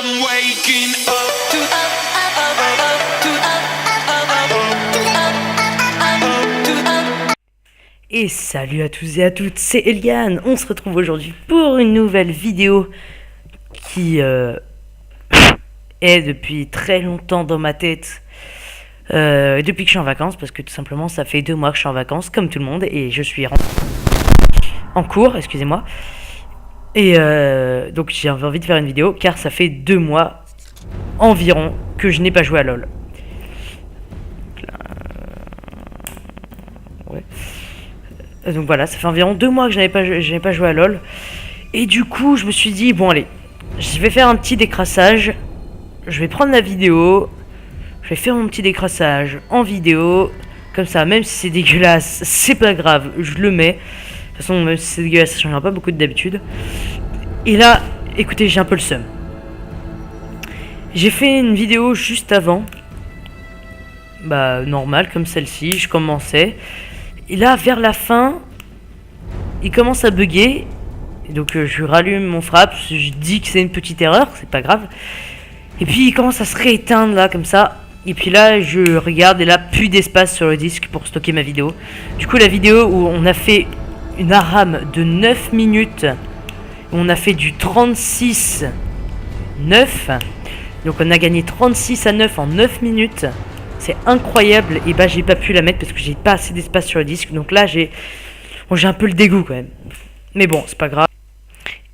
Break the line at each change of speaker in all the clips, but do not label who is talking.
I'm waking up to
Et salut à tous et à toutes, c'est Eliane. On se retrouve aujourd'hui pour une nouvelle vidéo qui est depuis très longtemps dans ma tête. Depuis que je suis en vacances, parce que tout simplement ça fait 2 mois que je suis en vacances, comme tout le monde, et je suis en cours, excusez-moi. Et donc j'ai envie de faire une vidéo, car ça fait 2 mois environ que je n'ai pas joué à LoL. Ouais. Donc voilà, ça fait environ 2 mois que je n'avais pas joué à LoL. Et du coup, je me suis dit, bon allez, je vais faire un petit décrassage. Je vais prendre la vidéo. Je vais faire mon petit décrassage en vidéo. Comme ça, même si c'est dégueulasse, c'est pas grave, je le mets. De toute façon, même si c'est dégueulasse, ça changera pas beaucoup d'habitude. Et là, écoutez, j'ai un peu le seum. J'ai fait une vidéo juste avant. Bah, normal, comme celle-ci, je commençais. Et là, vers la fin, il commence à bugger. Et donc, je rallume mon frappe. Je dis que c'est une petite erreur, c'est pas grave. Et puis, il commence à se rééteindre là, comme ça. Et puis là, je regarde et là, plus d'espace sur le disque pour stocker ma vidéo. Du coup, la vidéo où on a fait une ARAM de 9 minutes, où on a fait du 36-9. Donc, on a gagné 36 à 9 en 9 minutes. C'est incroyable, et bah j'ai pas pu la mettre parce que j'ai pas assez d'espace sur le disque. Donc là j'ai un peu le dégoût quand même. Mais bon, c'est pas grave.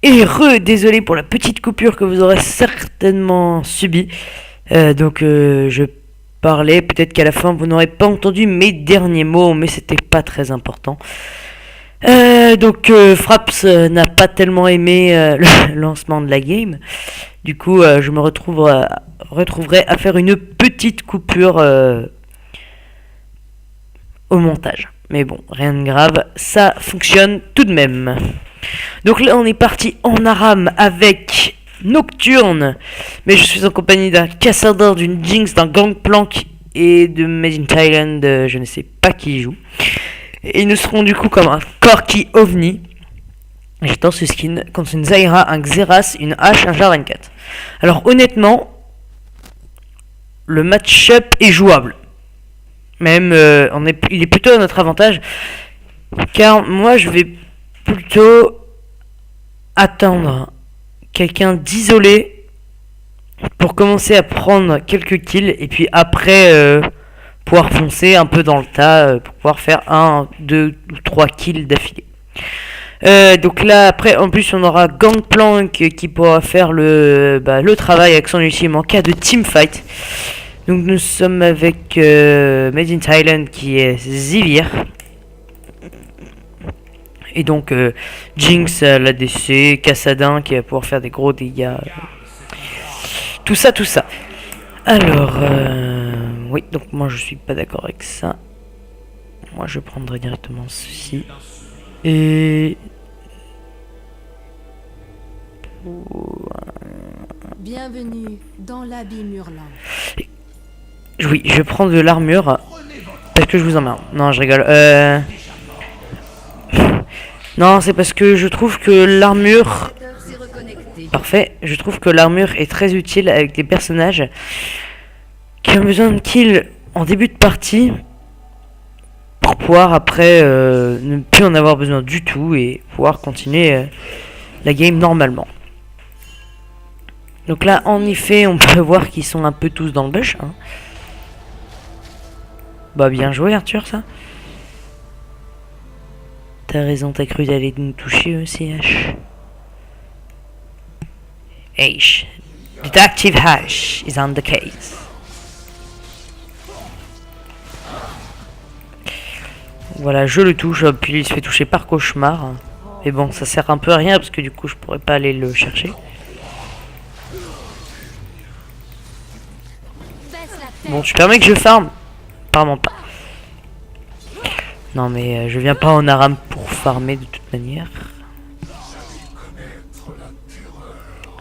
Et désolé pour la petite coupure que vous aurez certainement subie. Je parlais, peut-être qu'à la fin vous n'aurez pas entendu mes derniers mots, mais c'était pas très important. Fraps n'a pas tellement aimé le lancement de la game. Du coup, je me retrouverai à faire une petite coupure au montage. Mais bon, rien de grave, ça fonctionne tout de même. Donc là, on est parti en ARAM avec Nocturne. Mais je suis en compagnie d'un Cassadin, d'une Jinx, d'un Gangplank et de Made in Thailand, je ne sais pas qui y joue. Et nous serons du coup comme un Corki OVNI. J'attends ce skin contre une Zyra, un Xerath, une Ashe, un Jarvan 4. Alors honnêtement, le match-up est jouable. Même, il est plutôt à notre avantage. Car moi, je vais plutôt attendre quelqu'un d'isolé pour commencer à prendre quelques kills. Et puis après, pouvoir foncer un peu dans le tas pour pouvoir faire 1, 2 ou 3 kills d'affilée. Donc là après en plus on aura Gangplank qui pourra faire le travail avec son ultime en cas de teamfight. Donc nous sommes avec Made in Thailand qui est Zivir. Et donc Jinx l'ADC, Cassadin qui va pouvoir faire des gros dégâts. Tout ça. Alors oui, donc moi je suis pas d'accord avec ça. Moi je prendrai directement ceci. Et
bienvenue dans l'abîme hurlant.
Oui, je prends de l'armure parce que je vous emmerde. Non, je rigole. Non, c'est parce que je trouve que l'armure... Parfait. Je trouve que l'armure est très utile avec des personnages qui ont besoin de kills en début de partie pour pouvoir après ne plus en avoir besoin du tout et pouvoir continuer la game normalement. Donc là, en effet, on peut voir qu'ils sont un peu tous dans le bush. Hein. Bah bien joué Arthur, ça. T'as raison, t'as cru d'aller nous toucher aussi, H. H. Detective H is on the case. Voilà, je le touche, puis il se fait toucher par Cauchemar. Mais bon, ça sert un peu à rien parce que du coup, je pourrais pas aller le chercher. Bon, tu permets que je farm? Apparemment pas. Non, mais je viens pas en ARAM pour farmer de toute manière.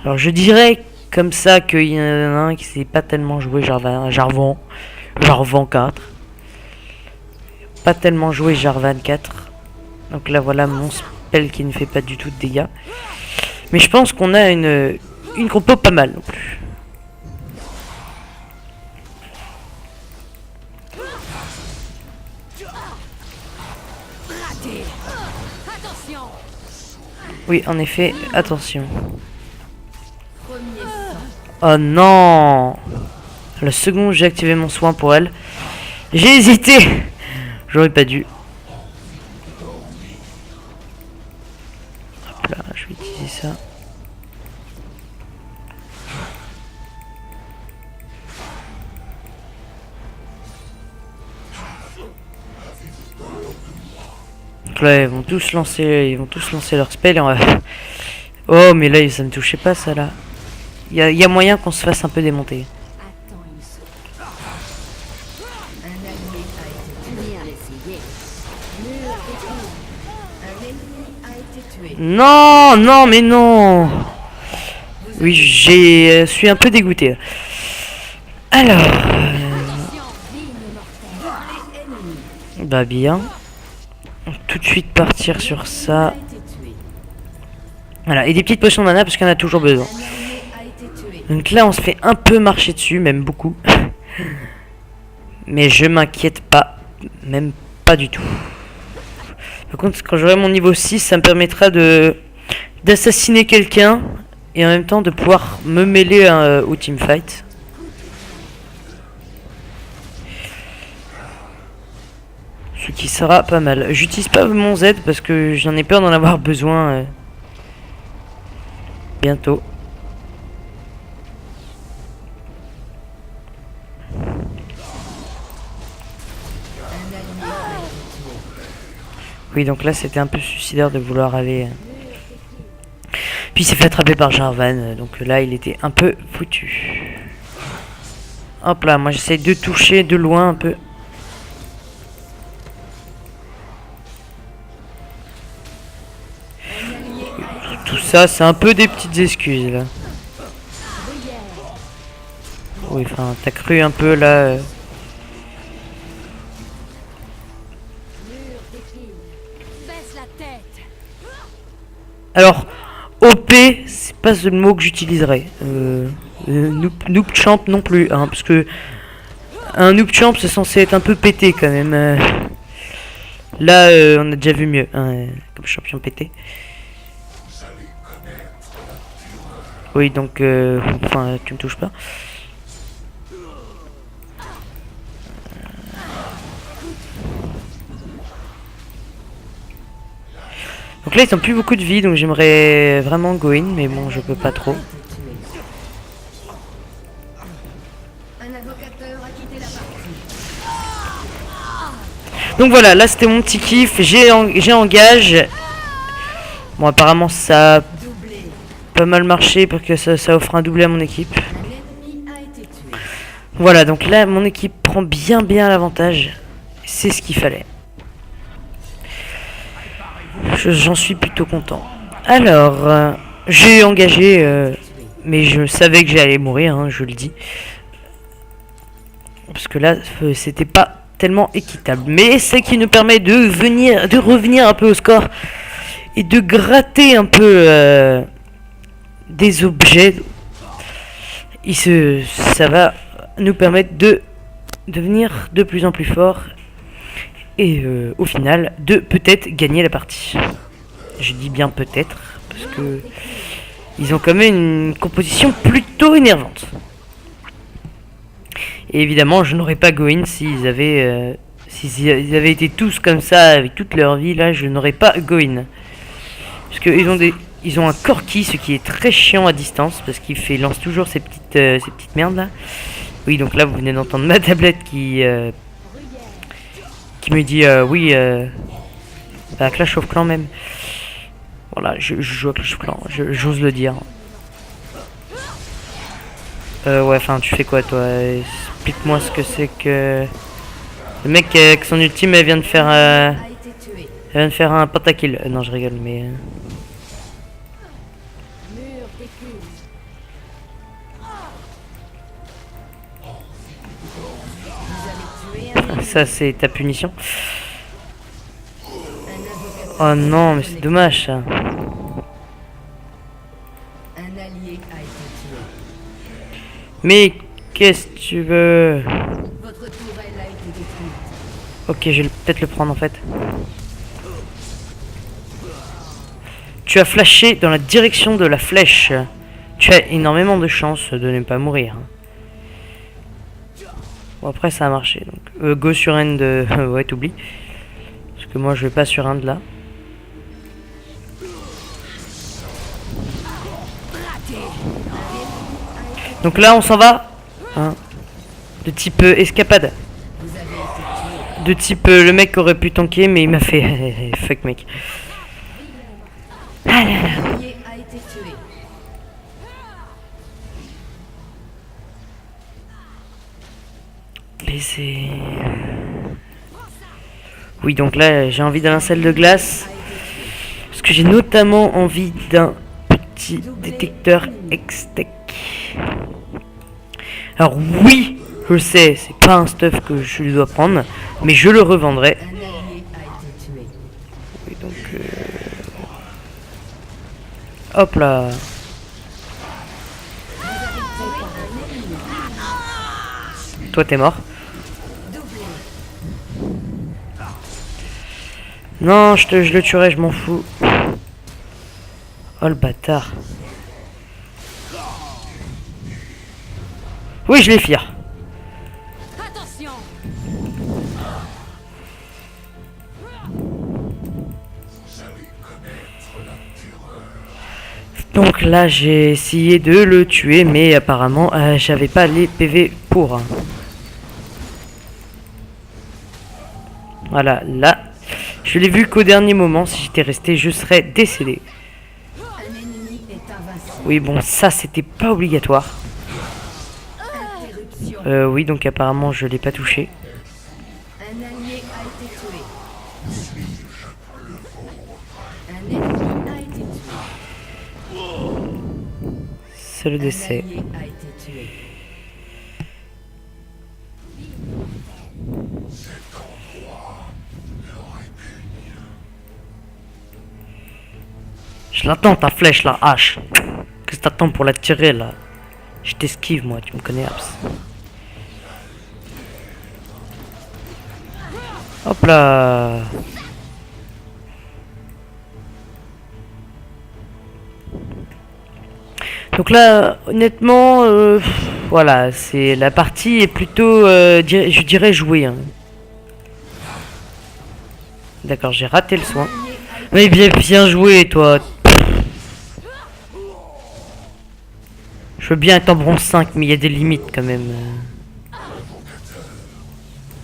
Alors, je dirais comme ça qu'il y en a un qui sait pas tellement jouer Jarvan 4. Pas tellement joué Jarvan 4. Donc là voilà mon spell qui ne fait pas du tout de dégâts. Mais je pense qu'on a une une compo pas mal non plus. Oui, en effet, attention. Oh non! La seconde, j'ai activé mon soin pour elle. J'ai hésité! J'aurais pas dû. Hop là, je vais utiliser ça. Donc là, ils vont tous lancer leur spell. Et on va... Oh, mais là, ça ne touchait pas ça là. Il y a moyen qu'on se fasse un peu démonter. Non, non, mais non. Oui, suis un peu dégoûté. Alors, bah bien. Tout de suite partir sur ça. Voilà, et des petites potions de mana parce qu'on a toujours besoin. Donc là, on se fait un peu marcher dessus, même beaucoup. Mais je m'inquiète pas, même pas du tout. Par contre, quand j'aurai mon niveau 6, ça me permettra d'assassiner quelqu'un et en même temps de pouvoir me mêler au teamfight. Ce qui sera pas mal. J'utilise pas mon Z parce que j'en ai peur d'en avoir besoin bientôt. Oui, donc là c'était un peu suicidaire de vouloir aller. Puis il s'est fait attraper par Jarvan, donc là il était un peu foutu. Hop là, moi j'essaie de toucher de loin un peu. Tout ça, c'est un peu des petites excuses là. Oui, enfin, t'as cru un peu là. Alors, OP, c'est pas le mot que j'utiliserais. Noob champ non plus, hein, parce que un noob champ c'est censé être un peu pété quand même. Là, on a déjà vu mieux, hein, comme champion pété. Oui, donc, enfin, tu me touches pas. Donc là, ils ont plus beaucoup de vie, donc j'aimerais vraiment go in, mais bon, je peux pas trop. Donc voilà, là c'était mon petit kiff, j'ai engage. Bon, apparemment ça a pas mal marché parce que ça offre un doublé à mon équipe. Voilà, donc là mon équipe prend bien l'avantage. C'est ce qu'il fallait. J'en suis plutôt content. Alors, j'ai engagé, mais je savais que j'allais mourir, hein, je le dis. Parce que là, c'était pas tellement équitable. Mais c'est qui nous permet de revenir un peu au score et de gratter un peu des objets. Ça va nous permettre de devenir de plus en plus fort. Et au final, de peut-être gagner la partie. Je dis bien peut-être, parce que ils ont quand même une composition plutôt énervante. Et évidemment, je n'aurais pas go in s'ils avaient été tous comme ça avec toute leur vie. Là, je n'aurais pas go in. Parce que ils ont un Corki, ce qui est très chiant à distance, parce qu'il lance toujours ces petites merdes là. Oui, donc là, vous venez d'entendre ma tablette qui me dit oui, à Clash of Clans même. Voilà, je joue à Clash of Clans, j'ose le dire. Ouais, enfin, tu fais quoi toi? Explique-moi ce que c'est que... Le mec avec son ultime, elle vient de faire un pentakill. Non, je rigole, mais... Ça, c'est ta punition. Oh non, mais c'est dommage ça.
Un allié a été
Mais qu'est-ce que tu veux?
Votre tourelle a été détruite.
Ok, je vais peut-être le prendre en fait. Tu as flashé dans la direction de la flèche. Tu as énormément de chances de ne pas mourir. Bon, après ça a marché. Donc, go sur end. Ouais, t'oublies. Parce que moi je vais pas sur end là. Donc là on s'en va. Hein, de type escapade. De type le mec aurait pu tanker mais il m'a fait fuck mec. Ah là là.
L'allié a été tué.
Baiser. Oui donc là j'ai envie d'un linceul de glace. Parce que j'ai notamment envie d'un petit détecteur Hextech. Alors oui, je sais, c'est pas un stuff que je lui dois prendre, mais je le revendrai.
Un allié a été tué.
Oui, donc hop là. Toi t'es mort. Non, je le tuerai, je m'en fous. Oh le bâtard. Oui, je les fire.
Attention.
Donc là, j'ai essayé de le tuer, mais apparemment, j'avais pas les PV pour. Voilà, là, je l'ai vu qu'au dernier moment. Si j'étais resté, je serais décédé.
Un ennemi est invincible.
Oui, bon, ça, c'était pas obligatoire.
Interruption.
Oui, donc apparemment, je l'ai pas touché.
Un allié a été tué. Un ennemi a été tué.
C'est le décès.
Un allié a été tué.
Je l'attends, ta flèche, la hache. Qu'est-ce que t'attends pour la tirer, là? Je t'esquive, moi, tu me connais, Abs. Hop là. Donc là, honnêtement, voilà, c'est la partie est plutôt, je dirais jouée. Hein. D'accord, j'ai raté le soin. Mais bien joué, toi. Je veux bien être en bronze 5, mais il y a des limites quand même.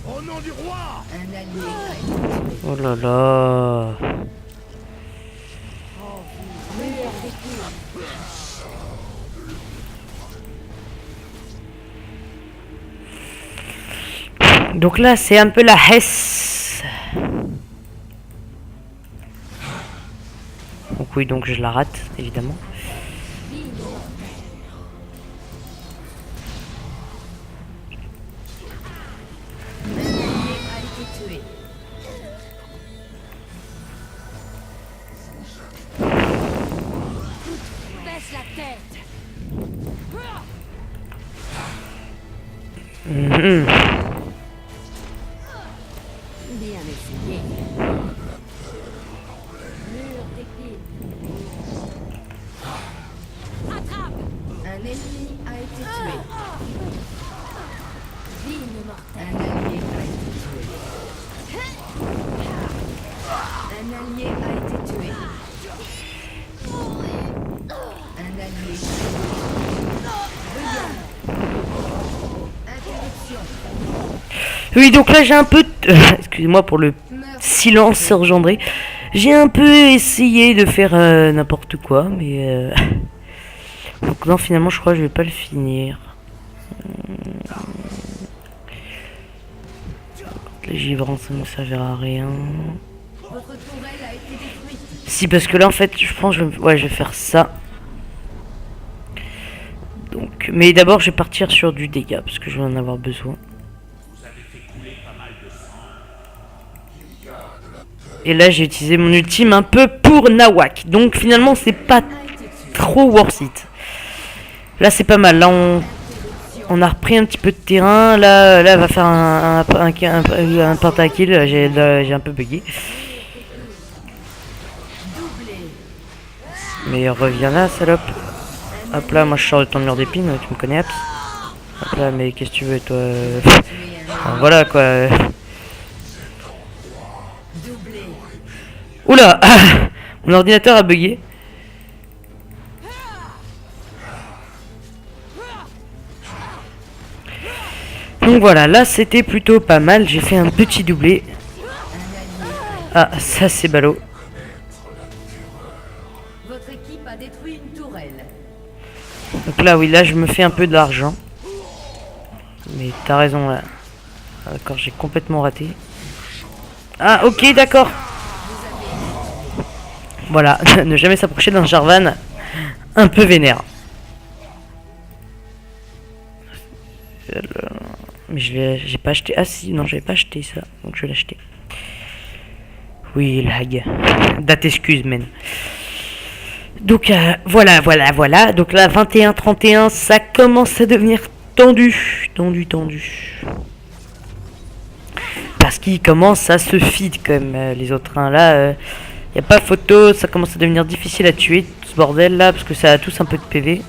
Un allié a été tué.
Oh là là. Donc là, c'est un peu la Hesse. Donc oui, donc je la rate, évidemment.
Un allié a été tué. Baisse la tête.
Mhm.
Bien essayé. Mur d'épine. Attrape. Un ennemi a été tué. Ligne mortelle. Un allié a été tué. Un allié a été tué. Un allié. Interruption.
Oui, donc là, j'ai un peu... excusez-moi pour le silence engendré. J'ai un peu essayé de faire n'importe quoi, mais... Donc non, finalement, je crois que je vais pas le finir. La givrance, ça ne servira à rien.
Votre tourelle a été détruite.
Si, parce que là, en fait, je pense que ouais, je vais faire ça. Donc, mais d'abord, je vais partir sur du dégât, parce que je vais en avoir besoin. Et là, j'ai utilisé mon ultime un peu pour Nawak. Donc, finalement, c'est pas trop worth it. Là, c'est pas mal. Là, on... On a repris un petit peu de terrain. Là, elle va faire un pentakill. J'ai un peu bugué. Mais reviens là, salope. Hop là, moi je sors de ton mur d'épines, tu me connais, Aps. Hop là, mais qu'est-ce que tu veux, toi enfin, voilà quoi. Oula. Mon ordinateur a bugué. Donc voilà, là c'était plutôt pas mal. J'ai fait un petit doublé. Ah, ça c'est ballot.
Votre équipe a détruit une tourelle.
Donc là, oui, là je me fais un peu d'argent. Mais t'as raison là. D'accord, j'ai complètement raté. Ah, ok, d'accord. Voilà, ne jamais s'approcher d'un Jarvan un peu vénère. Mais j'ai pas acheté. Ah si, non, j'avais pas acheté ça. Donc je vais l'acheter. Oui, lag. Date excuse, man. Donc voilà. Donc là, 21-31, ça commence à devenir tendu. Tendu. Parce qu'il commence à se feed comme les autres. Hein. Là, y a pas photo. Ça commence à devenir difficile à tuer, tout ce bordel là. Parce que ça a tous un peu de PV.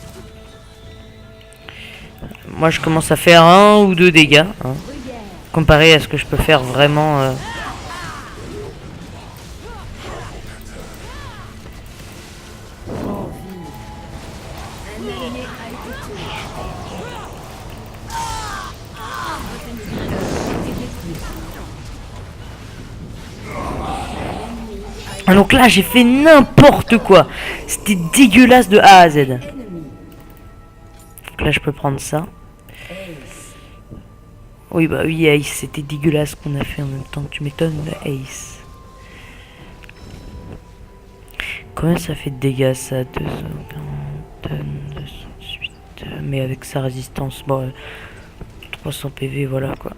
Moi, je commence à faire 1 ou 2 dégâts. Hein, comparé à ce que je peux faire vraiment... Ah, donc là j'ai fait n'importe quoi. C'était dégueulasse de A à Z. Donc là je peux prendre ça. Oui bah oui Ace, c'était dégueulasse qu'on a fait en même temps. Tu m'étonnes Ace. Combien ça fait de dégâts ça? 240, 218. Mais avec sa résistance, bon 300 PV voilà quoi.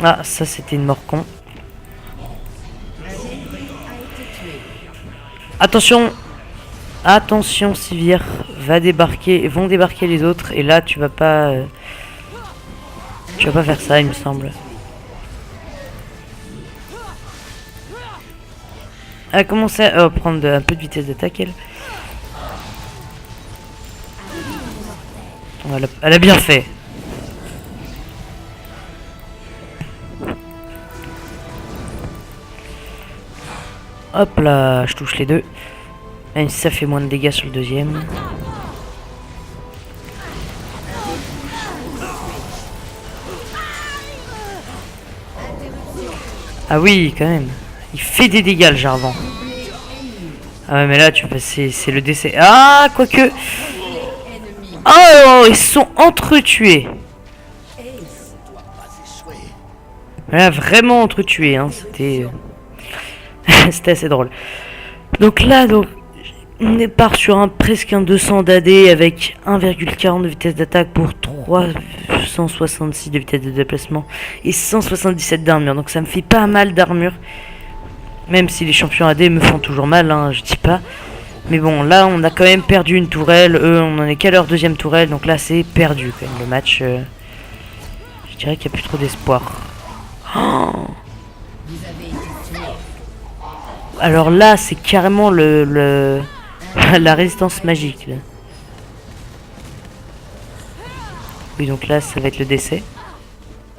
Ah ça c'était une mort con. Attention, attention, Sivir va débarquer, vont débarquer les autres et là tu vas pas faire ça, il me semble. Elle a commencé à prendre un peu de vitesse d'attaque, elle. Elle a bien fait. Hop là, je touche les deux. Même si ça fait moins de dégâts sur le deuxième. Ah oui, quand même. Il fait des dégâts le Jarvan. Ah ouais, mais là, c'est le décès. Ah, quoique. Oh, ils sont entretués. Voilà, vraiment entretués. Hein. C'était... C'était assez drôle. Donc là, on part sur presque un 200 d'AD avec 1,40 de vitesse d'attaque pour 366 de vitesse de déplacement et 177 d'armure. Donc ça me fait pas mal d'armure. Même si les champions AD me font toujours mal, hein, je dis pas. Mais bon, là on a quand même perdu une tourelle. Eux, on en est qu'à leur deuxième tourelle. Donc là c'est perdu quand même le match. Je dirais qu'il n'y a plus trop d'espoir. Oh, alors là, c'est carrément la résistance magique. Là. Oui, donc là, ça va être le décès.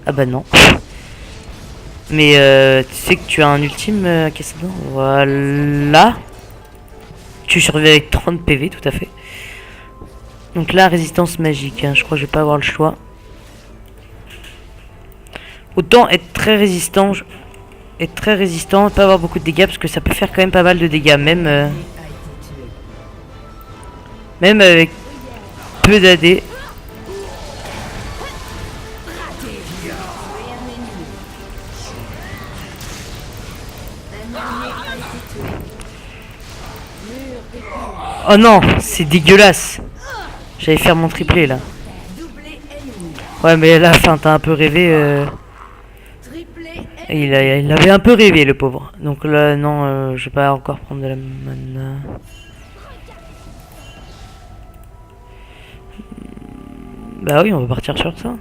Ah bah non. Mais tu sais que tu as un ultime, Cassadon. Voilà. Tu survives avec 30 PV, tout à fait. Donc là, résistance magique. Hein. Je crois que je vais pas avoir le choix. Autant être très résistant... pas avoir beaucoup de dégâts parce que ça peut faire quand même pas mal de dégâts, même avec peu d'AD. Oh non, c'est dégueulasse. J'allais faire mon triplé là. Ouais, mais à la fin t'as un peu rêvé. Il avait un peu rêvé le pauvre. Donc là non, je vais pas encore prendre de la mana. Bah oui, on va partir sur ça.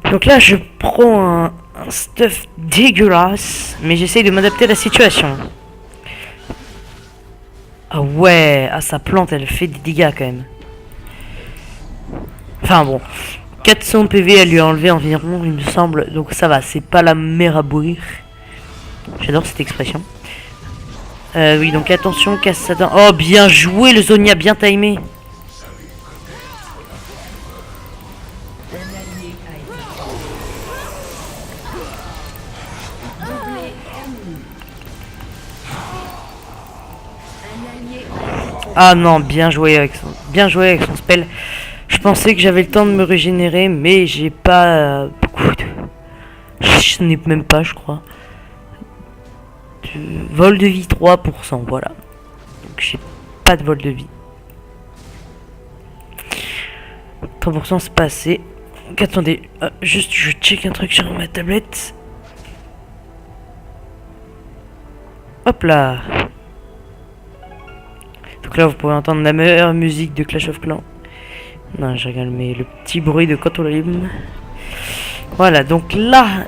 Donc là, je prends un stuff dégueulasse, mais j'essaye de m'adapter à la situation. Ah ouais, ah sa plante, elle fait des dégâts quand même. Enfin bon, 400 PV, elle lui a enlevé environ, il me semble. Donc ça va, c'est pas la mer à bouillir. J'adore cette expression. Oui, donc attention, casse sa dent. Oh, bien joué, le Zonia, bien timé. Ah non, bien joué avec son spell. Je pensais que j'avais le temps de me régénérer, mais j'ai pas beaucoup de... Je n'ai même pas, je crois. Vol de vie 3%, voilà. Donc j'ai pas de vol de vie. 3% c'est pas assez. Donc attendez, juste je check un truc sur ma tablette. Hop là. Donc là vous pouvez entendre la meilleure musique de Clash of Clans. Non, je rigole, mais le petit bruit de quand on l'allume. Voilà, donc là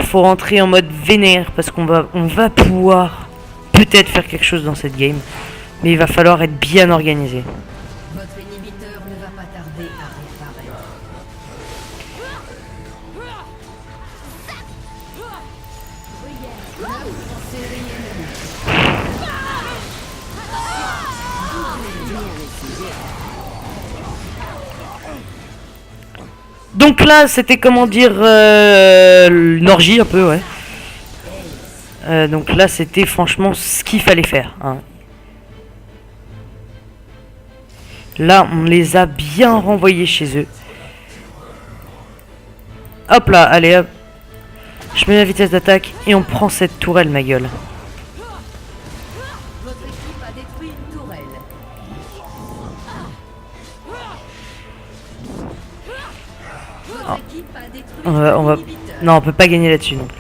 faut rentrer en mode vénère parce qu'on va pouvoir peut-être faire quelque chose dans cette game, mais il va falloir être bien organisé.
Votre inhibiteur ne va pas tarder à réapparaître. Là, vous pensez rien.
Donc là c'était comment dire une orgie un peu, ouais. Donc là c'était franchement ce qu'il fallait faire, hein. Là on les a bien renvoyés chez eux. Hop là, allez hop. Je mets la vitesse d'attaque et on prend cette tourelle, ma gueule.
Votre équipe a détruit une tourelle. Votre équipe a détruit
On va...
un inhibiteur.
Non, on peut pas gagner là-dessus non plus.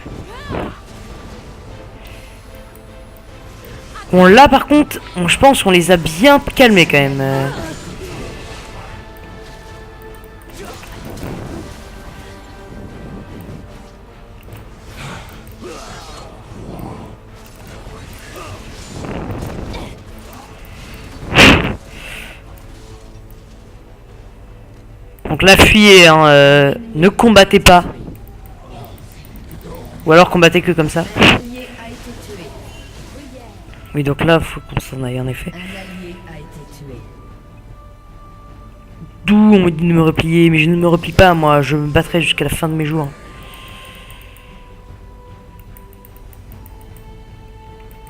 Bon là par contre, je pense qu'on les a bien calmés quand même. Donc là fuyez, hein, ne combattez pas. Ou alors combattez que comme ça.
Un allié a été tué.
Oui, donc là faut qu'on s'en aille en effet.
Un allié a été tué.
D'où on me dit de me replier, mais je ne me replie pas moi, je me battrai jusqu'à la fin de mes jours.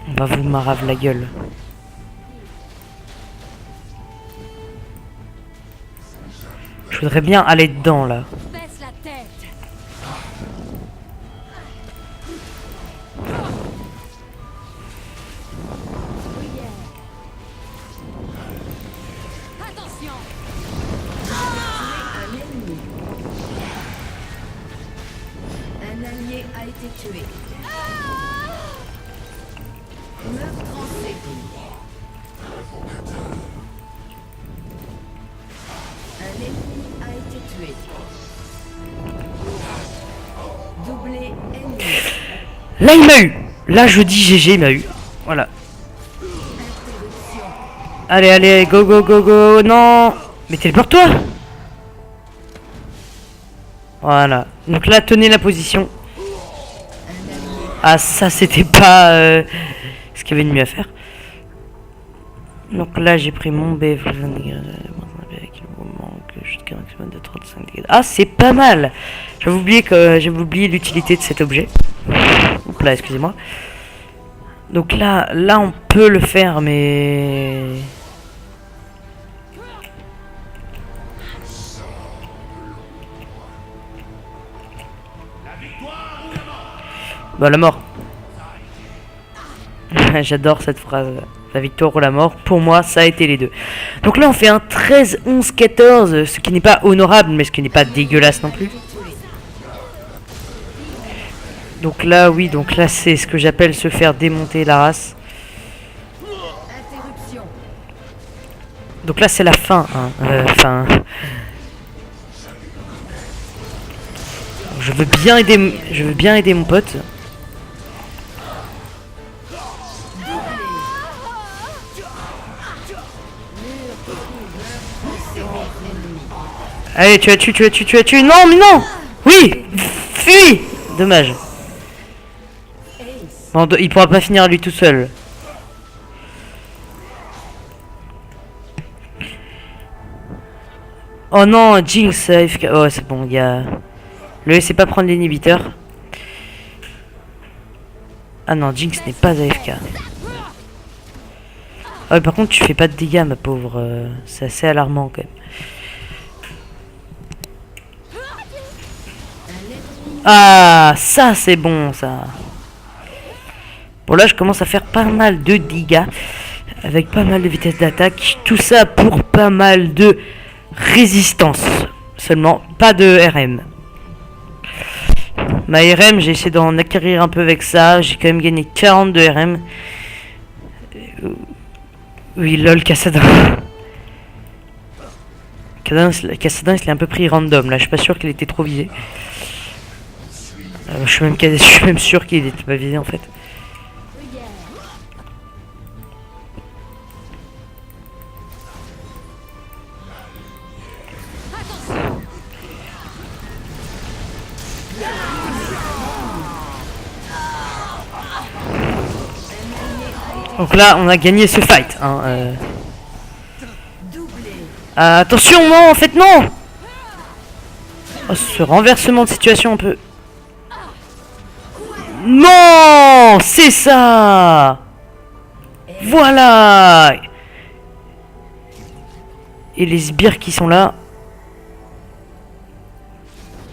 On va vous marave la gueule. Je voudrais bien aller dedans là.
Baisse la tête. Attention. Un ennemi. Un allié a été tué. Meurtre en série. Un ennemi a été tué. Doublé ennemi.
Là il m'a eu. Là je dis GG, il m'a eu. Voilà.
Interruption.
Allez, allez, go, go, go, go. Non. Mais téléporte-toi. Voilà. Donc là, tenez la position.
Un allié.
Ah, ça, c'était pas ce qu'il y avait de mieux à faire. Donc là, j'ai pris mon BF. Jusqu'à un maximum de 35 dégâts. Ah, c'est pas mal. J'avais oublié l'utilité de cet objet. Oups là, excusez-moi. Donc là, on peut le faire, mais... Bah, la mort. J'adore cette phrase. La victoire ou la mort, pour moi, ça a été les deux. Donc là, on fait un 13, 11, 14, ce qui n'est pas honorable, mais ce qui n'est pas dégueulasse non plus. Donc là, oui, donc là, c'est ce que j'appelle se faire démonter la race.
Interruption.
Donc là c'est la fin. Hein. Enfin, je veux bien aider mon pote. Allez, tu as tué. Non, mais non. Oui, fuis. Dommage. Bon, il pourra pas finir lui tout seul. Oh non, Jinx AFK. Oh, c'est bon, gars. Le laissez pas prendre l'inhibiteur. Ah non, Jinx n'est pas AFK. Ah ouais, par contre, tu fais pas de dégâts, ma pauvre. C'est assez alarmant quand même. Ah, ça c'est bon, ça. Bon, là, je commence à faire pas mal de dégâts. Avec pas mal de vitesse d'attaque. Tout ça pour pas mal de résistance. Seulement, pas de RM. Ma RM, j'ai essayé d'en acquérir un peu avec ça. J'ai quand même gagné 40 de RM. Oui, lol, Cassadin. Cassadin, il est un peu pris random. Là, je suis pas sûr qu'il était trop visé. Je suis même sûr qu'il était pas visé en fait. Donc là, on a gagné ce fight. Hein, attention, non, en fait, non. Oh, ce renversement de situation un peu. Non, c'est ça. Voilà. Et les sbires qui sont là.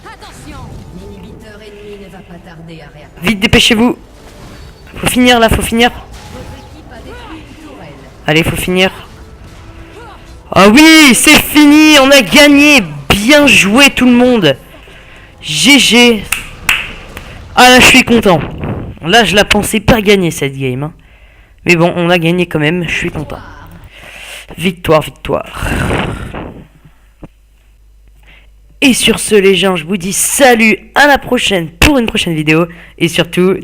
Attention, l'inhibiteur ennemi ne va pas tarder à réapparaître.
Vite, dépêchez-vous. Faut finir là, faut finir.
Votre équipe a détruit une tourelle.
Allez, faut finir. Ah oui, c'est fini, on a gagné. Bien joué tout le monde. GG. Ah là, je suis content. Là, je la pensais pas gagner cette game. Hein. Mais bon, on a gagné quand même, je suis content. Victoire, victoire. Et sur ce, les gens, je vous dis salut, à la prochaine pour une prochaine vidéo. Et surtout...